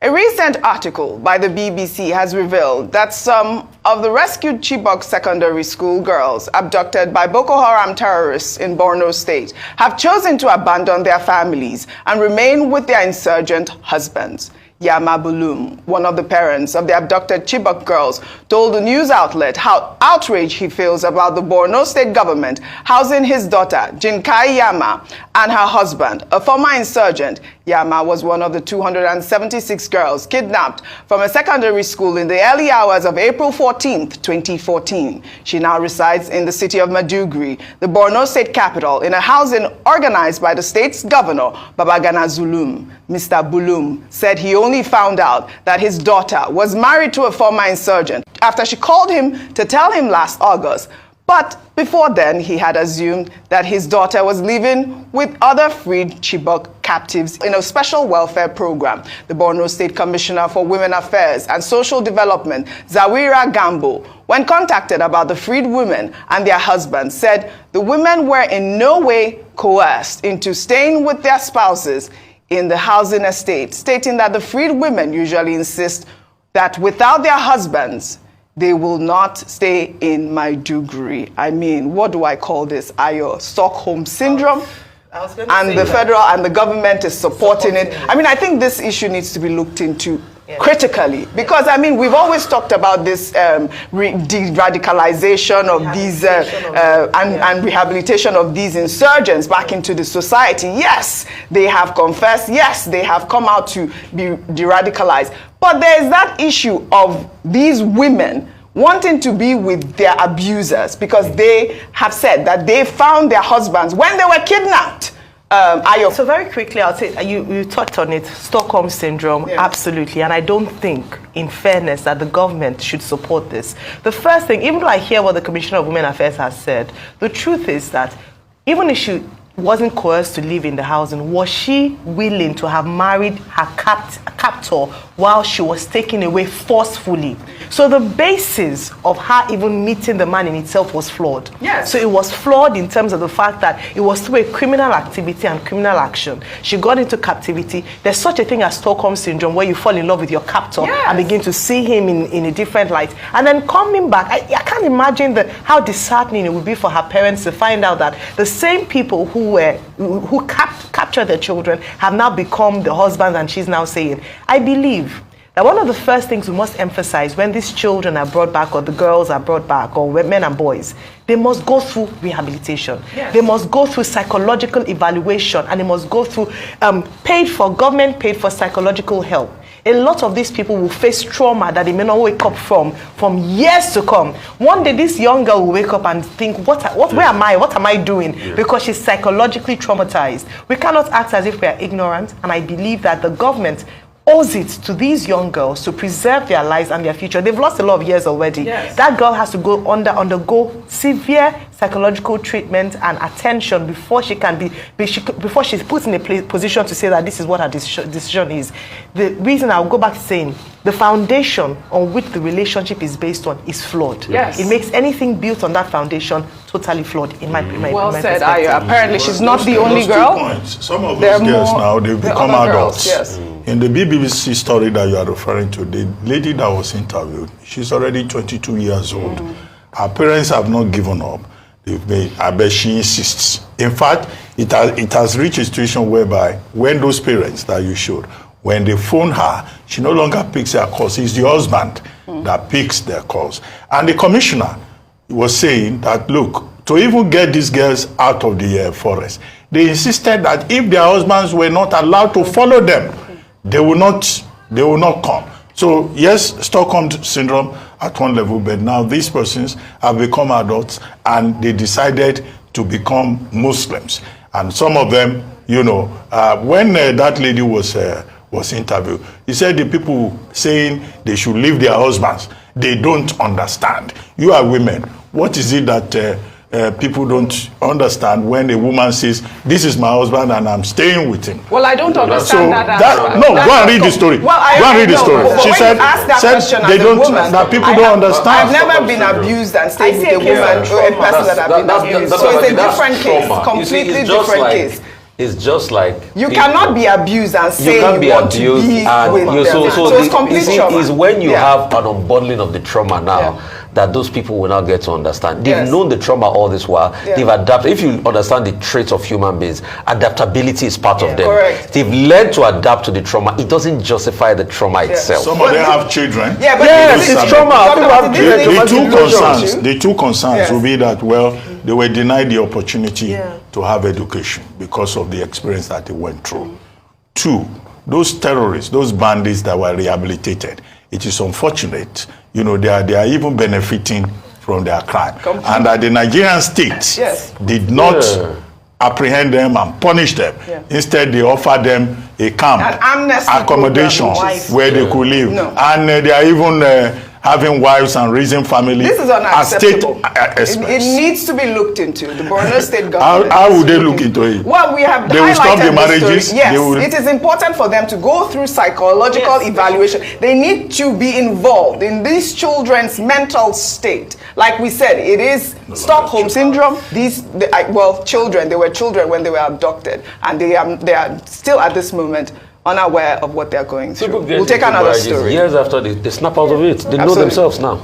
A recent article by the BBC has revealed that some of the rescued Chibok secondary school girls abducted by Boko Haram terrorists in Borno State have chosen to abandon their families and remain with their insurgent husbands. Yama Bulum, one of the parents of the abducted Chibok girls, told the news outlet how outraged he feels about the Borno State government housing his daughter, Jinkai Yama, and her husband, a former insurgent. Yama was one of the 276 girls kidnapped from a secondary school in the early hours of April 14, 2014. She now resides in the city of Maiduguri, the Borno State capital, in a housing organized by the state's governor, Babagana Zulum. Mr. Bulum said he only found out that his daughter was married to a former insurgent after she called him to tell him last August. But before then, he had assumed that his daughter was living with other freed Chibok captives in a special welfare program. The Borno State Commissioner for Women Affairs and Social Development, Zawira Gambo, when contacted about the freed women and their husbands, said the women were in no way coerced into staying with their spouses in the housing estate, stating that the freed women usually insist that without their husbands, they will not stay in Maiduguri. I mean, what do I call this? Ayo, Stockholm Syndrome? And the federal and the government is supporting it. I mean, I think this issue needs to be looked into critically, because I mean, we've always talked about this de-radicalization of these and rehabilitation of these insurgents back into the society. Yes, they have confessed. Yes, they have come out to be de-radicalized. But there is that issue of these women wanting to be with their abusers because they have said that they found their husbands when they were kidnapped. So very quickly, I'll say, you touched on it, Stockholm Syndrome, absolutely. And I don't think, in fairness, that the government should support this. The first thing, even though I hear what the Commissioner of Women Affairs has said, the truth is that even if she wasn't coerced to live in the housing, was she willing to have married her captor while she was taken away forcefully? So the basis of her even meeting the man in itself was flawed. Yes. So it was flawed in terms of the fact that it was through a criminal activity and criminal action. She got into captivity. There's such a thing as Stockholm Syndrome, where you fall in love with your captor and begin to see him in a different light. And then coming back, I can't imagine how disheartening it would be for her parents to find out that the same people who captured their children have now become the husbands, and she's now saying, I believe that one of the first things we must emphasize when these children are brought back, or the girls are brought back, or men and boys, they must go through rehabilitation. Yes. They must go through psychological evaluation, and they must go through government paid for psychological help. A lot of these people will face trauma that they may not wake up from years to come. One day, this young girl will wake up and think, where am I? What am I doing? Yeah. Because she's psychologically traumatized. We cannot act as if we are ignorant, and I believe that the government owes it to these young girls to preserve their lives and their future. They've lost a lot of years already. Yes. That girl has to undergo severe psychological treatment and attention before she can before she's put in a position to say that this is what her decision is. The reason I'll go back to saying the foundation on which the relationship is based on is flawed. Yes. It makes anything built on that foundation totally flawed in my well said, Ayo. Apparently she's not the only girl. Some of those girls now, they've become adults. Yes. In the BBC story that you are referring to, the lady that was interviewed, she's already 22 years old. Her parents have not given up. I bet she insists. In fact, it has reached a situation whereby when those parents that you showed, when they phone her, she no longer picks their calls. It's the husband that picks their calls. And the commissioner was saying that, look, to even get these girls out of the forest, they insisted that if their husbands were not allowed to follow them, they will not come. So yes, Stockholm Syndrome at one level, but now these persons have become adults and they decided to become Muslims. And some of them, when that lady was interviewed, he said the people saying they should leave their husbands, they don't understand. You are women. What is it that people don't understand when a woman says, this is my husband and I'm staying with him? Well, I don't understand go and read the story. Go and read the story. She said they don't, that people don't understand. I've never been abused and stayed with a woman or a person that I've been abused. So it's a different case, completely different case. is just like You people. cannot be abused and say You can't be want abused, to be and with them. So it's complete trauma. is when you Yeah. have an unbundling of the trauma now Yeah. that those people will not get to understand. They've Yes. known the trauma all this while. Yeah. They've adapted. If you understand the traits of human beings, adaptability is part of them. Correct. They've learned to adapt to the trauma. It doesn't justify the trauma itself. Some of them have children. Yeah, but Yes, this it's is- trauma. Dr. People have Martin, children. this The is two delusional concerns, too. the two concerns Yes. will be that, well, they were denied the opportunity Yeah. to have education because of the experience that they went through. Two, those terrorists, those bandits that were rehabilitated, it is unfortunate, they are even benefiting from their crime. Completely. And that the Nigerian state Yes. did not Yeah. apprehend them and punish them. Yeah. Instead, they offered them a camp, An amnesty accommodation program, which is- where they could live. No. And they are even having wives and raising families. This is as state unacceptable. experts. It needs to be looked into. The Borno State government. How would they needs to look into it? Well, we have They will stop highlighted the this marriages? story. Yes, They will- it is important for them to go through psychological evaluation. They need to be involved in these children's mental state. Like we said, it is Stockholm syndrome. Children. They were children when they were abducted, and they are still at this moment unaware of what they're going through. People get We'll take into another marriages story. years after they snap out of it. They know Absolutely. themselves now.